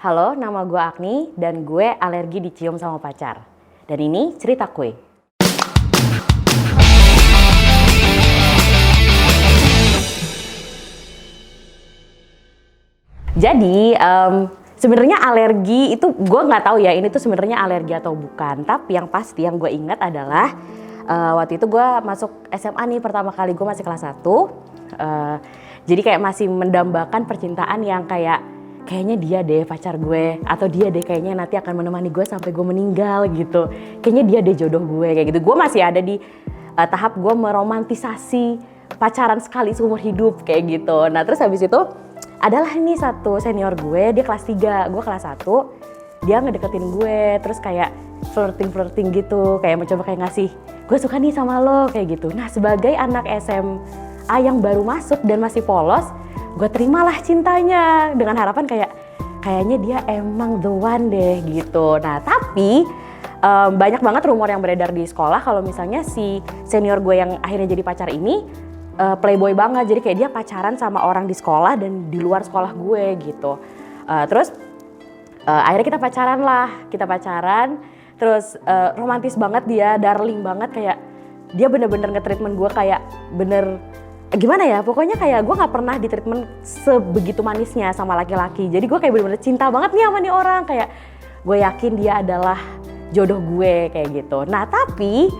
Halo, nama gue Agni dan gue alergi dicium sama pacar. Dan ini cerita kue. Jadi sebenarnya alergi itu gue nggak tahu ya ini tuh sebenarnya alergi atau bukan. Tapi yang pasti yang gue ingat adalah waktu itu gue masuk SMA nih pertama kali, gue masih kelas 1. Jadi kayak masih mendambakan percintaan yang kayaknya dia deh pacar gue, atau dia deh kayaknya nanti akan menemani gue sampai gue meninggal gitu. Kayaknya dia deh jodoh gue kayak gitu. Gue masih ada di tahap gue meromantisasi pacaran sekali seumur hidup kayak gitu. Nah terus habis itu adalah ini satu senior gue, dia kelas 3, gue kelas 1. Dia ngedeketin gue, terus kayak flirting gitu, kayak mencoba kayak ngasih, gue suka nih sama lo kayak gitu. Nah sebagai anak SMA yang baru masuk dan masih polos, gue terimalah cintanya dengan harapan kayaknya dia emang the one deh gitu. Nah tapi banyak banget rumor yang beredar di sekolah kalau misalnya si senior gue yang akhirnya jadi pacar ini playboy banget, jadi kayak dia pacaran sama orang di sekolah dan di luar sekolah gue gitu. Terus akhirnya kita pacaran, terus romantis banget dia, darling banget, kayak dia bener-bener nge-treatment gue kayak bener gimana ya, pokoknya kayak gue gak pernah di-treatment sebegitu manisnya sama laki-laki. Jadi gue kayak bener-bener cinta banget nih sama nih orang, kayak gue yakin dia adalah jodoh gue kayak gitu. Nah tapi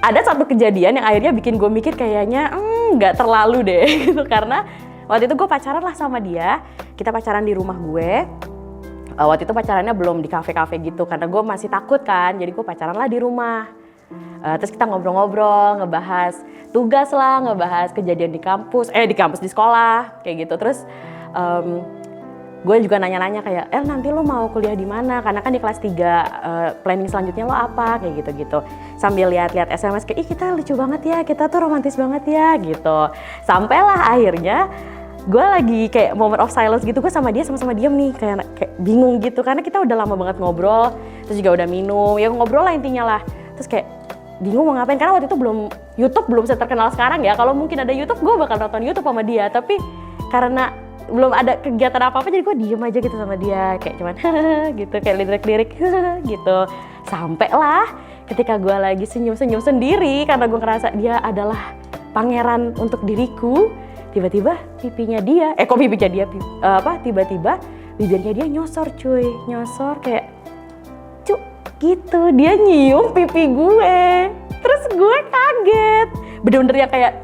ada satu kejadian yang akhirnya bikin gue mikir kayaknya gak terlalu deh gitu. Karena waktu itu gue pacaran lah sama dia, kita pacaran di rumah gue. Waktu itu pacarannya belum di kafe-kafe gitu karena gue masih takut kan, jadi gue pacaran lah di rumah. Terus kita ngobrol-ngobrol, ngebahas tugas lah, ngebahas kejadian di sekolah kayak gitu. Terus gue juga nanya-nanya kayak, nanti lo mau kuliah di mana? Karena kan di kelas 3 planning selanjutnya lo apa? Kayak gitu-gitu. Sambil lihat-lihat SMS kayak, ih kita lucu banget ya, kita tuh romantis banget ya gitu. Sampailah akhirnya gue lagi kayak moment of silence gitu, gue sama dia sama-sama diem nih, kayak bingung gitu. Karena kita udah lama banget ngobrol, terus juga udah minum, ya ngobrol lah intinya lah. Terus kayak bingung mau ngapain, karena waktu itu YouTube belum terkenal sekarang ya. Kalau mungkin ada YouTube, gue bakal nonton YouTube sama dia. Tapi karena belum ada kegiatan apa-apa, jadi gue diem aja gitu sama dia, kayak cuman gitu, kayak lirik-lirik gitu. Sampai lah ketika gue lagi senyum-senyum sendiri karena gue ngerasa dia adalah pangeran untuk diriku, tiba-tiba pipinya dia, tiba-tiba bibirnya dia nyosor kayak cuk gitu, dia nyium pipi gue. Terus gue kaget, bener-bener ya kayak,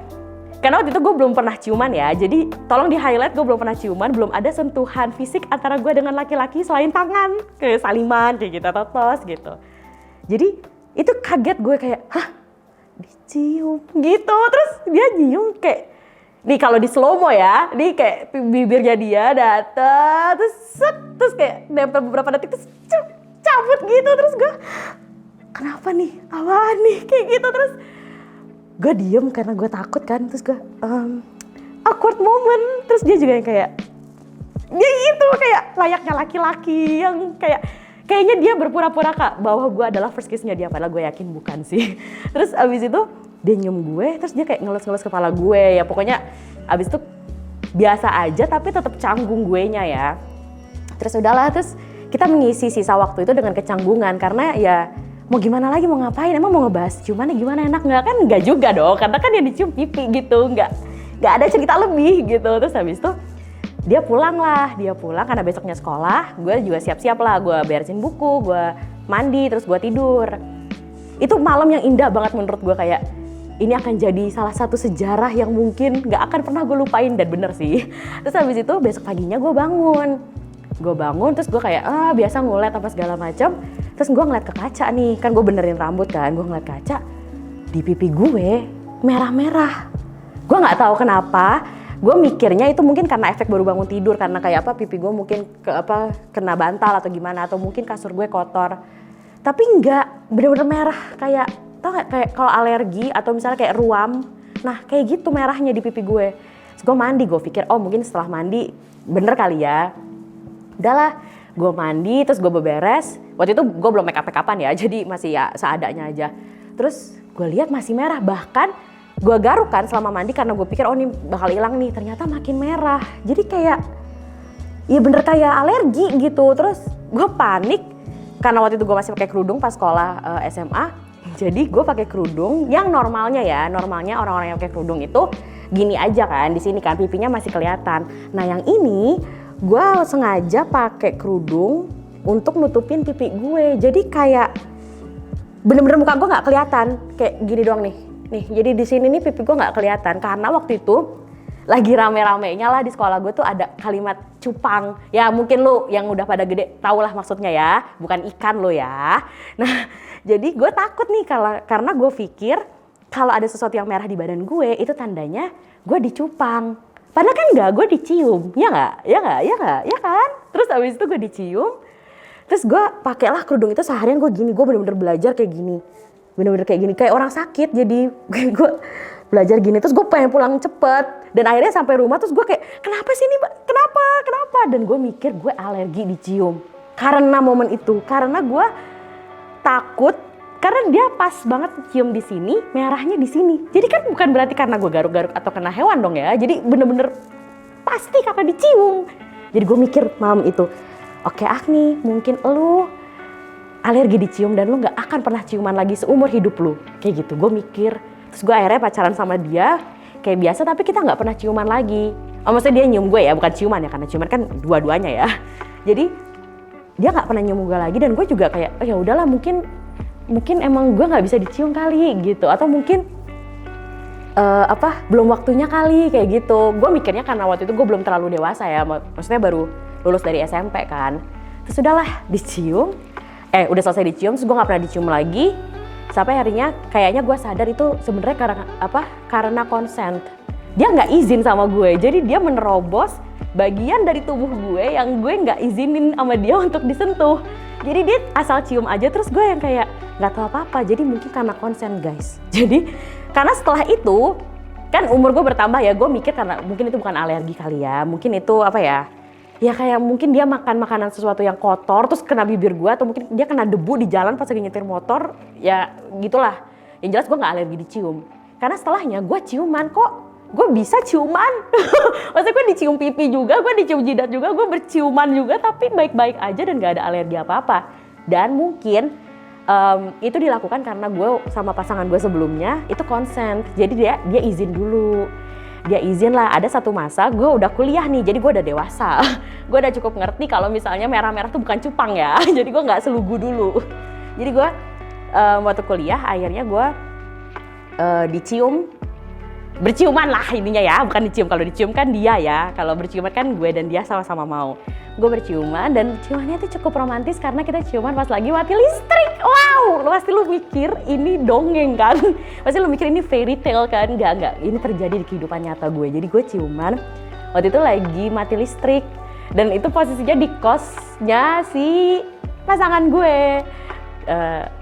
karena waktu itu gue belum pernah ciuman ya, jadi tolong di highlight, gue belum pernah ciuman, belum ada sentuhan fisik antara gue dengan laki-laki selain tangan, kayak saliman, kayak gitu, totos gitu. Jadi itu kaget gue kayak, hah dicium gitu, terus dia nyium kayak, nih kalau di slow mo ya, nih kayak bibirnya dia datang, terus kayak nempel beberapa detik, terus cabut gitu, terus gue, kenapa nih, apaan nih, kayak gitu. Terus gue diem karena gue takut kan, terus gue awkward moment, terus dia juga yang kayak, dia gitu kayak layaknya laki-laki yang kayaknya dia berpura-pura bahwa gue adalah first kiss-nya dia, padahal gue yakin bukan sih. Terus abis itu dia nyium gue, terus dia kayak ngelus-ngelus kepala gue, ya pokoknya abis itu biasa aja tapi tetap canggung gue nya ya. Terus udahlah, terus kita mengisi sisa waktu itu dengan kecanggungan, karena ya mau gimana lagi, mau ngapain, emang mau ngebahas ciumannya gimana, enak nggak? Kan nggak juga dong, karena kan yang dicium pipi gitu, nggak ada cerita lebih gitu. Terus habis itu dia pulang karena besoknya sekolah, gue juga siap-siap lah, gue beresin buku, gue mandi, terus gue tidur. Itu malam yang indah banget menurut gue, kayak ini akan jadi salah satu sejarah yang mungkin gak akan pernah gue lupain, dan bener sih. Terus habis itu besok paginya gue bangun, terus gue kayak biasa ngulet apa segala macam. Terus gue ngeliat ke kaca nih, kan gue benerin rambut kan, gue ngeliat kaca, di pipi gue merah-merah. Gue gak tahu kenapa, gue mikirnya itu mungkin karena efek baru bangun tidur, karena kayak pipi gue mungkin kena bantal atau gimana, atau mungkin kasur gue kotor. Tapi enggak, bener-bener merah, kayak tau gak, kayak kalau alergi atau misalnya kayak ruam, nah kayak gitu merahnya di pipi gue. Terus gue mandi, gue pikir mungkin setelah mandi bener kali ya. Udahlah, gue mandi, terus gue beberes. Waktu itu gue belum make up-an ya, jadi masih ya seadanya aja. Terus gue lihat masih merah, bahkan gue garuk kan selama mandi karena gue pikir ini bakal hilang nih, ternyata makin merah. Jadi kayak iya bener kayak alergi gitu. Terus gue panik karena waktu itu gue masih pakai kerudung pas sekolah SMA. Jadi gue pakai kerudung yang normalnya orang-orang yang pakai kerudung itu gini aja kan, di sini kan pipinya masih kelihatan. Nah yang ini gue sengaja pakai kerudung untuk nutupin pipi gue. Jadi kayak bener-bener muka gue nggak kelihatan, kayak gini doang nih. Jadi di sini nih pipi gue nggak kelihatan karena waktu itu lagi rame-ramenya lah di sekolah gue tuh ada kalimat cupang. Ya mungkin lu yang udah pada gede tau lah maksudnya ya, bukan ikan lo ya. Nah jadi gue takut nih karena gue pikir kalau ada sesuatu yang merah di badan gue itu tandanya gue dicupang. Padahal kan enggak, gue dicium, ya kan? Terus abis itu gue dicium, terus gue pakailah kerudung itu seharian gue gini, gue bener-bener belajar kayak gini. Kayak orang sakit, jadi gue belajar gini, terus gue pengen pulang cepet. Dan akhirnya sampai rumah terus gue kayak, kenapa sih ini, kenapa? Dan gue mikir gue alergi dicium. Karena momen itu, karena gue takut, karena dia pas banget cium di sini, merahnya di sini. Jadi kan bukan berarti karena gue garuk-garuk atau kena hewan dong ya. Jadi bener-bener pasti kakak dicium. Jadi gue mikir malam itu, oke Agni, mungkin lu alergi dicium dan lu gak akan pernah ciuman lagi seumur hidup lu. Kayak gitu, gue mikir. Terus gue akhirnya pacaran sama dia, kayak biasa tapi kita gak pernah ciuman lagi. Maksudnya dia nyium gue ya, bukan ciuman ya, karena ciuman kan dua-duanya ya. Jadi dia gak pernah nyium gue lagi dan gue juga kayak, oh ya udahlah mungkin emang gue nggak bisa dicium kali gitu, atau mungkin belum waktunya kali kayak gitu. Gue mikirnya karena waktu itu gue belum terlalu dewasa ya, maksudnya baru lulus dari SMP kan. Terus udahlah dicium, udah selesai dicium, terus gue nggak pernah dicium lagi. Sampai harinya kayaknya gue sadar itu sebenarnya karena consent. Dia nggak izin sama gue, jadi dia menerobos bagian dari tubuh gue yang gue nggak izinin sama dia untuk disentuh. Jadi dia asal cium aja, terus gue yang kayak nggak tahu apa-apa. Jadi mungkin karena konsen guys. Jadi karena setelah itu kan umur gue bertambah ya, gue mikir karena mungkin itu bukan alergi kali ya, mungkin itu ya kayak mungkin dia makan makanan sesuatu yang kotor terus kena bibir gue, atau mungkin dia kena debu di jalan pas lagi nyetir motor, ya gitulah. Yang jelas gue nggak alergi dicium. Karena setelahnya gue ciuman kok, gue bisa ciuman. Maksudnya gue dicium pipi juga, gue dicium jidat juga, gue berciuman juga, tapi baik-baik aja dan gak ada alergi apa-apa. Dan mungkin itu dilakukan karena gue sama pasangan gue sebelumnya itu consent. Jadi dia izin dulu. Dia izin lah, ada satu masa gue udah kuliah nih, jadi gue udah dewasa. Gue udah cukup ngerti kalau misalnya merah-merah tuh bukan cupang ya. Jadi gue gak selugu dulu. Jadi gue waktu kuliah akhirnya gue dicium. Berciuman lah intinya ya, bukan dicium. Kalau dicium kan dia ya, kalau berciuman kan gue dan dia sama-sama mau. Gue berciuman dan ciumannya tuh cukup romantis karena kita ciuman pas lagi mati listrik. Wow, pasti lu mikir ini dongeng kan? Pasti lu mikir ini fairy tale kan? Enggak, ini terjadi di kehidupan nyata gue. Jadi gue ciuman waktu itu lagi mati listrik dan itu posisinya di kosnya si pasangan gue.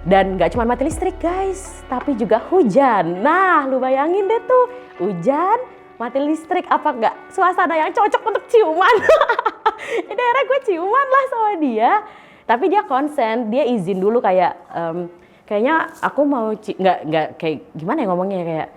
Dan gak cuma mati listrik guys, tapi juga hujan. Nah lu bayangin deh tuh, hujan, mati listrik, apa gak suasana yang cocok untuk ciuman. Jadi akhirnya gue ciuman lah sama dia. Tapi dia konsen, dia izin dulu kayak kayaknya aku mau nggak kayak gimana ya ngomongnya, kayak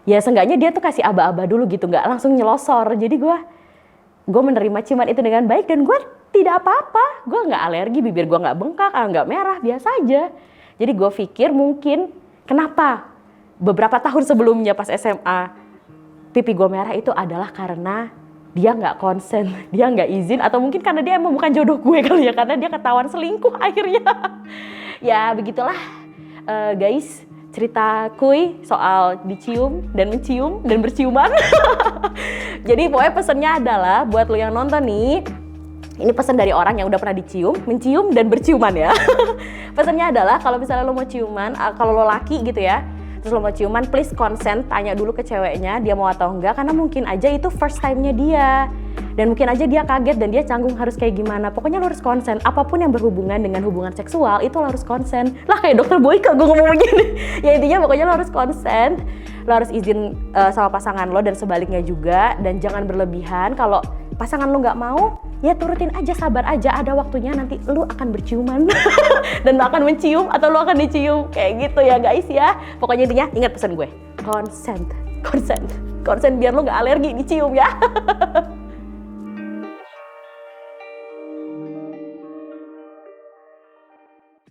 ya seenggaknya dia tuh kasih aba-aba dulu gitu, nggak langsung nyelosor. Jadi gue menerima ciuman itu dengan baik dan gue tidak apa-apa, gue nggak alergi, bibir gue nggak bengkak, nggak merah, biasa aja. Jadi gue pikir mungkin kenapa beberapa tahun sebelumnya pas SMA pipi gue merah itu adalah karena dia nggak konsen, dia nggak izin, atau mungkin karena dia emang bukan jodoh gue kali ya, karena dia ketahuan selingkuh akhirnya. Ya begitulah guys, cerita kuy soal dicium dan mencium dan berciuman. Jadi pokoknya pesannya adalah buat lo yang nonton nih, ini pesan dari orang yang udah pernah dicium, mencium, dan berciuman ya. Pesannya adalah kalau misalnya lo mau ciuman, kalau lo laki gitu ya, terus lo mau ciuman, please consent, tanya dulu ke ceweknya dia mau atau enggak, karena mungkin aja itu first time-nya dia. Dan mungkin aja dia kaget dan dia canggung harus kayak gimana. Pokoknya lo harus konsen, apapun yang berhubungan dengan hubungan seksual itu lo harus konsen. Lah kayak dokter Boyka gue ngomong begini. Ya intinya pokoknya lo harus konsen, lo harus izin sama pasangan lo dan sebaliknya juga. Dan jangan berlebihan, kalau pasangan lo gak mau, ya turutin aja, sabar aja, ada waktunya nanti lo akan berciuman. Dan lo akan mencium atau lo akan dicium, kayak gitu ya guys ya. Pokoknya intinya ingat pesan gue, konsen biar lo gak alergi dicium ya.